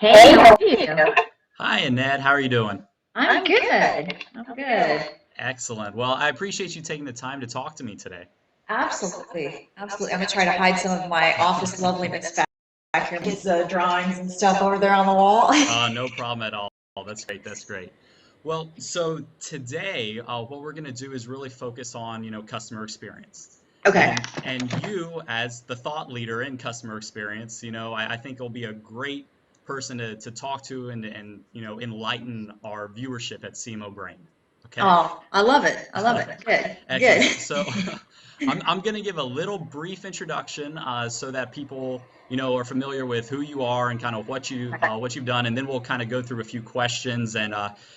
Hey, how are you? Hi, Annette. How are you doing? I'm good. I'm good. Excellent. Well, I appreciate you taking the time to talk to me today. Absolutely. Absolutely. I'm gonna try to hide some of my office loveliness back here. His drawings and stuff over there on the wall. No problem at all. That's great. That's great. Well, so today, what we're going to do is really focus on, customer experience. Okay. And you, as the thought leader in customer experience, I think will be a great person to talk to and enlighten our viewership at CMO Brain. Okay? Oh, I love it. I love it. Good. Excellent. So Good. I'm going to give a little brief introduction so that people, are familiar with who you are and kind of what you've done, and then we'll kind of go through a few questions, and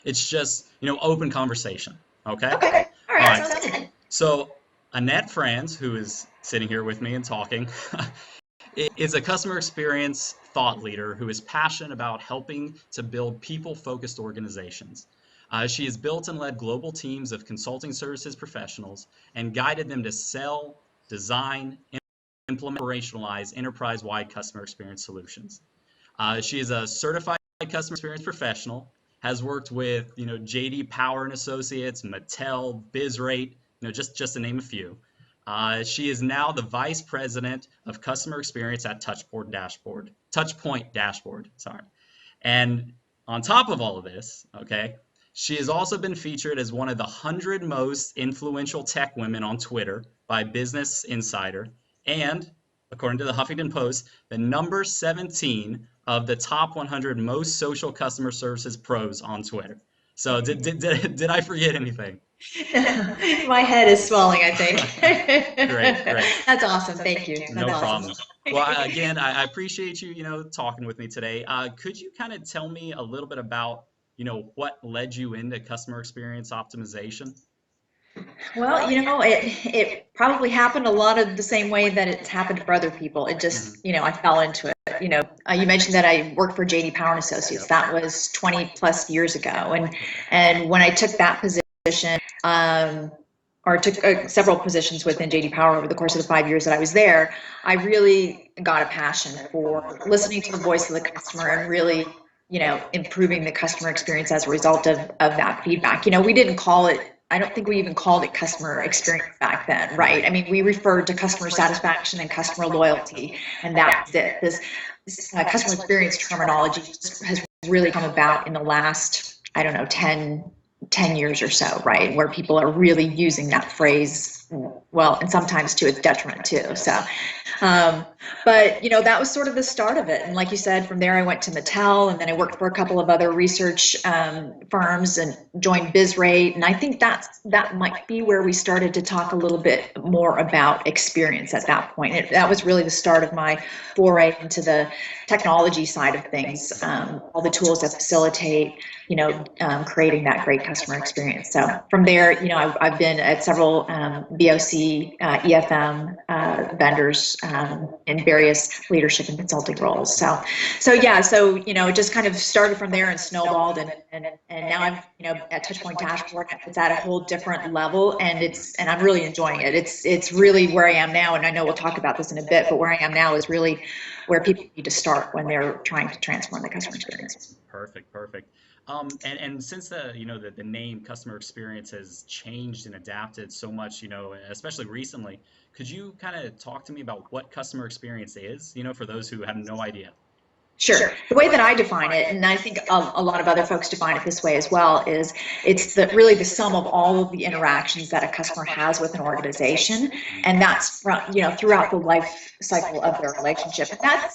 it's just, open conversation. Okay? Okay. All All right. right. Sounds good. So Annette Franze, who is sitting here with me and talking, is a customer experience thought leader who is passionate about helping to build people-focused organizations. She has built and led global teams of consulting services professionals and guided them to sell, design, implement, operationalize enterprise-wide customer experience solutions. She is a certified customer experience professional, has worked with JD Power and Associates, Mattel, BizRate, just to name a few. She is now the vice president of customer experience at Touchpoint Dashboard. Sorry, and on top of all of this, okay, she has also been featured as one of the 100 most influential tech women on Twitter by Business Insider, and according to the Huffington Post, the number 17 of the top 100 most social customer services pros on Twitter. So did I forget anything? My head is swelling, I think. Great, great. That's awesome. Thank you. That's No awesome. problem. Well, again, I appreciate you, talking with me today. Could you kind of tell me a little bit about, what led you into customer experience optimization? Well, it probably happened a lot of the same way that it's happened for other people. It just, Hmm. I fell into it. You mentioned that I worked for JD Power and Associates. Yep. That was 20 plus years ago, and Okay. and when I took that position, um, or took several positions within JD Power over the course of the 5 years that I was there, I really got a passion for listening to the voice of the customer and really, improving the customer experience as a result of that feedback. We didn't call it, I don't think we even called it customer experience back then, right? I mean, we referred to customer satisfaction and customer loyalty, and that's it. This customer experience terminology has really come about in the last, I don't know, 10 years or so, right? Where people are really using that phrase, well, and sometimes to its detriment too. So, um, but that was sort of the start of it. And like you said, from there I went to Mattel, and then I worked for a couple of other research firms and joined BizRate. And I think that might be where we started to talk a little bit more about experience at that point. That was really the start of my foray into the technology side of things, all the tools that facilitate, creating that great customer experience. So from there, I've been at several BOC, EFM vendors in various leadership and consulting roles. So yeah, so it just kind of started from there and snowballed, and now I'm at Touchpoint Dashboard. It's at a whole different level, and I'm really enjoying it. It's really where I am now, and I know we'll talk about this in a bit, but where I am now is really where people need to start when they're trying to transform the customer experience. Perfect, perfect. And since the name customer experience has changed and adapted so much, especially recently, could you kind of talk to me about what customer experience is, for those who have no idea? Sure. The way that I define it, and I think a lot of other folks define it this way as well, is it's really the sum of all of the interactions that a customer has with an organization, and that's from, throughout the life cycle of their relationship. And that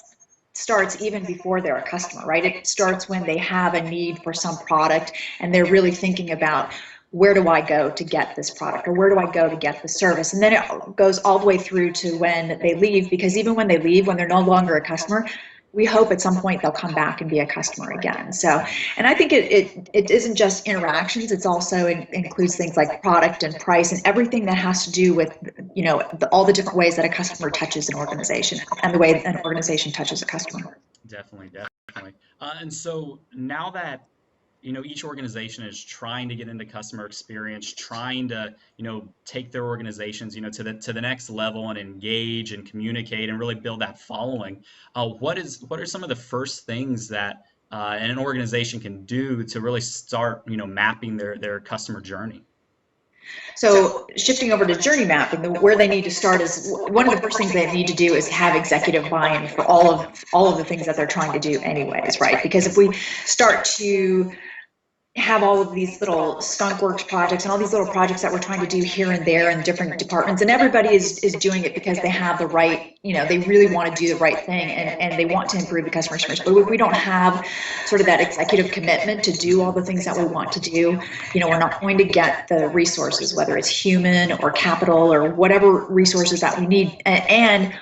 starts even before they're a customer, right? It starts when they have a need for some product and they're really thinking about, where do I go to get this product, or where do I go to get the service? And then it goes all the way through to when they leave, because even when they leave, when they're no longer a customer, we hope at some point they'll come back and be a customer again. So, and I think it isn't just interactions, it's also includes things like product and price and everything that has to do with, all the different ways that a customer touches an organization and the way an organization touches a customer. Definitely, definitely. And so now that each organization is trying to get into customer experience, trying to take their organizations to the next level and engage and communicate and really build that following. What are some of the first things that and an organization can do to really start, mapping their customer journey? So shifting over to journey mapping, where they need to start is one of the first things they need to do is have executive buy-in for all of the things that they're trying to do anyways, right? Because if we start to have all of these little skunk works projects and all these little projects that we're trying to do here and there in different departments, and everybody is doing it because they have the right, they really want to do the right thing, and they want to improve the customer experience. But if we don't have sort of that executive commitment to do all the things that we want to do, we're not going to get the resources, whether it's human or capital or whatever resources that we need, and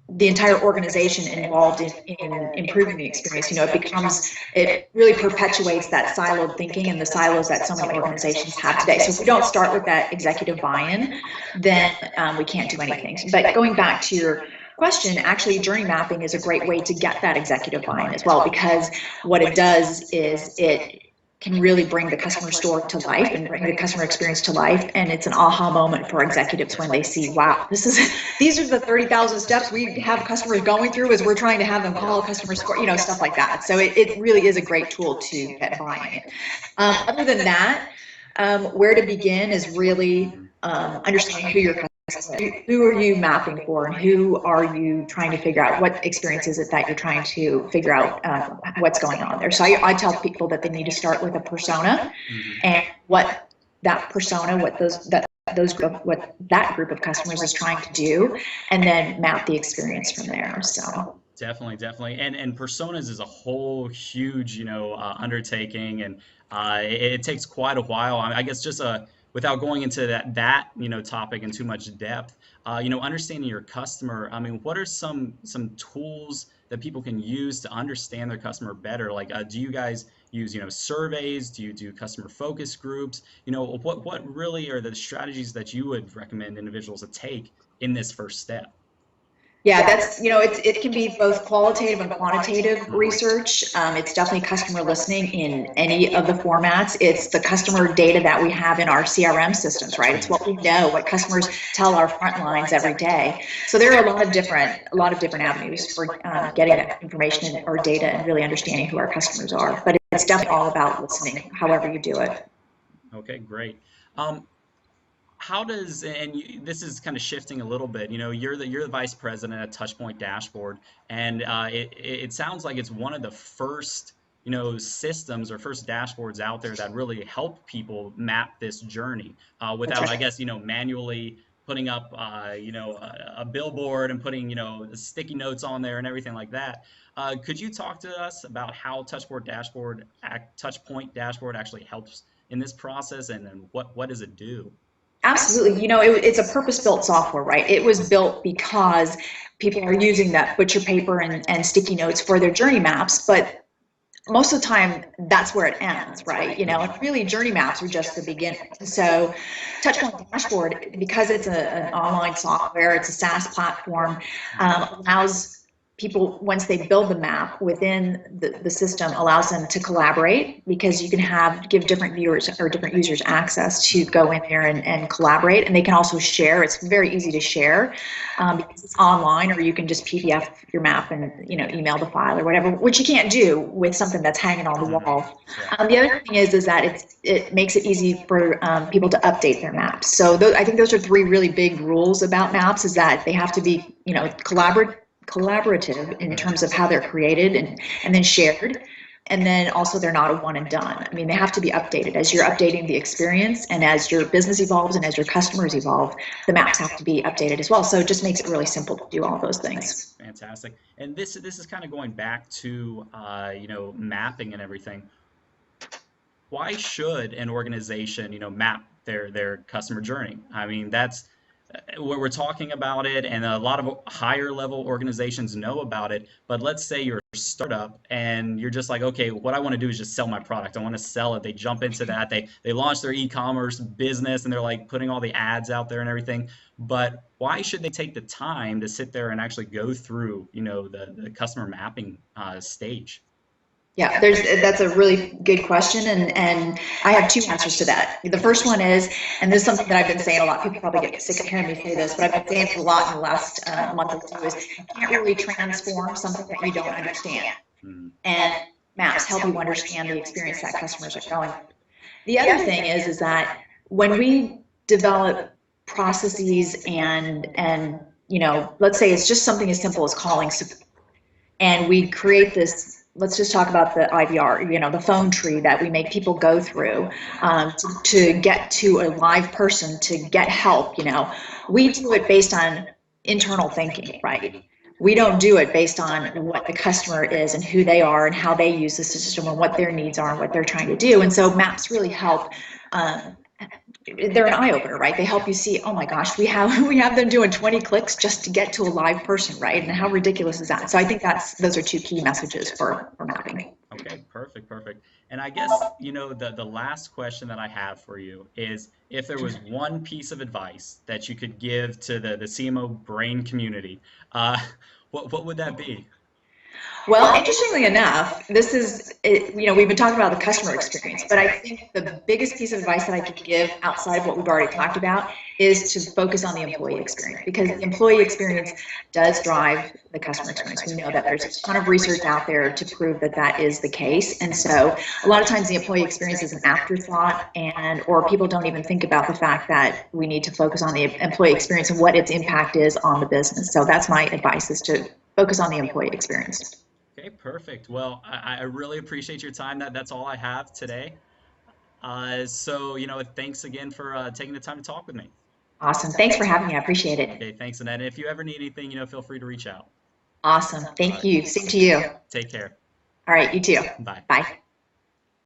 the entire organization involved in improving the experience. It really perpetuates that siloed thinking and the silos that so many organizations have today. So if we don't start with that executive buy-in, then we can't do anything. But going back to your question, actually journey mapping is a great way to get that executive buy-in as well, because what it does is it can really bring the customer story to life and bring the customer experience to life. And it's an aha moment for executives when they see, wow, these are the 30,000 steps we have customers going through as we're trying to have them call customer support, stuff like that. So it really is a great tool to get buy-in. Other than that, where to begin is really understanding who your customer is. Who are you mapping for, and who are you trying to figure out? What experience is it that you're trying to figure out what's going on there? So I tell people that they need to start with a persona, and what that persona, what that group of customers is trying to do, and then map the experience from there. So Definitely. And personas is a whole huge, undertaking, and it takes quite a while. I guess just without going into that topic in too much depth, understanding your customer. I mean, what are some tools that people can use to understand their customer better? Like, do you guys use surveys? Do you do customer focus groups? What really are the strategies that you would recommend individuals to take in this first step? yeah, that's, it can be both qualitative and quantitative research. It's definitely customer listening in any of the formats. It's the customer data that we have in our CRM systems, right? It's what we know, what customers tell our front lines every day. So there are a lot of different avenues for getting that information or data and really understanding who our customers are. But it's definitely all about listening, however you do it. Okay, great. How does, this is kind of shifting a little bit, you're the vice president at Touchpoint Dashboard, and it sounds like it's one of the first systems or first dashboards out there that really help people map this journey without, I guess, manually putting up a billboard and putting sticky notes on there and everything like that. Could you talk to us about how Touchpoint Dashboard actually helps in this process, and then what does it do? Absolutely. It's a purpose-built software, right? It was built because people are using that butcher paper and sticky notes for their journey maps, but most of the time that's where it ends, right? And really journey maps are just the beginning. So Touchpoint Dashboard, because it's an online software, it's a SaaS platform, allows people, once they build the map within the system, allows them to collaborate, because you can give different viewers or different users access to go in there and collaborate, and they can also share. It's very easy to share because it's online, or you can just PDF your map and email the file or whatever, which you can't do with something that's hanging on the wall. The other thing is that it makes it easy for people to update their maps. So I think those are three really big rules about maps: is that they have to be collaborative in terms of how they're created and then shared. And then also they're not a one and done. I mean, they have to be updated as you're updating the experience, and as your business evolves and as your customers evolve, the maps have to be updated as well. So it just makes it really simple to do all those things. Fantastic. And this is kind of going back to mapping and everything. Why should an organization map their customer journey? I mean, that's we're talking about it, and a lot of higher level organizations know about it. But let's say you're a startup and you're just like, okay, what I want to do is just sell my product. I want to sell it. They jump into that. They launch their e-commerce business, and they're like putting all the ads out there and everything. But why should they take the time to sit there and actually go through the customer mapping stage? Yeah, that's a really good question, and I have two answers to that. The first one is, and this is something that I've been saying a lot, people probably get sick of hearing me say this, but I've been saying it a lot in the last month or two, is you can't really transform something that you don't understand. And maps help you understand the experience that customers are going through. The other thing is that when we develop processes and let's say it's just something as simple as calling support, and we create this, let's just talk about the IVR, the phone tree that we make people go through to get to a live person to get help. We do it based on internal thinking, right? We don't do it based on what the customer is and who they are and how they use the system and what their needs are and what they're trying to do. And so maps really help. They're an eye opener, right? They help you see, oh my gosh, we have them doing 20 clicks just to get to a live person, right? And how ridiculous is that? So I think those are two key messages for mapping. Okay, perfect. And I guess, the last question that I have for you is, if there was one piece of advice that you could give to the CMO Brain community, what would that be? Well, interestingly enough, this is, we've been talking about the customer experience, but I think the biggest piece of advice that I could give outside of what we've already talked about is to focus on the employee experience, because the employee experience does drive the customer experience. We know that there's a ton of research out there to prove that that is the case. And so a lot of times the employee experience is an afterthought, or people don't even think about the fact that we need to focus on the employee experience and what its impact is on the business. So that's my advice, is to focus on the employee experience. Okay, perfect. Well, I really appreciate your time. That's all I have today. So, thanks again for taking the time to talk with me. Awesome. Thanks for having me. I appreciate it. Okay, thanks, Annette. And if you ever need anything, feel free to reach out. Awesome. Thank you. Same to you. Take care. All right. You too. Bye. Bye.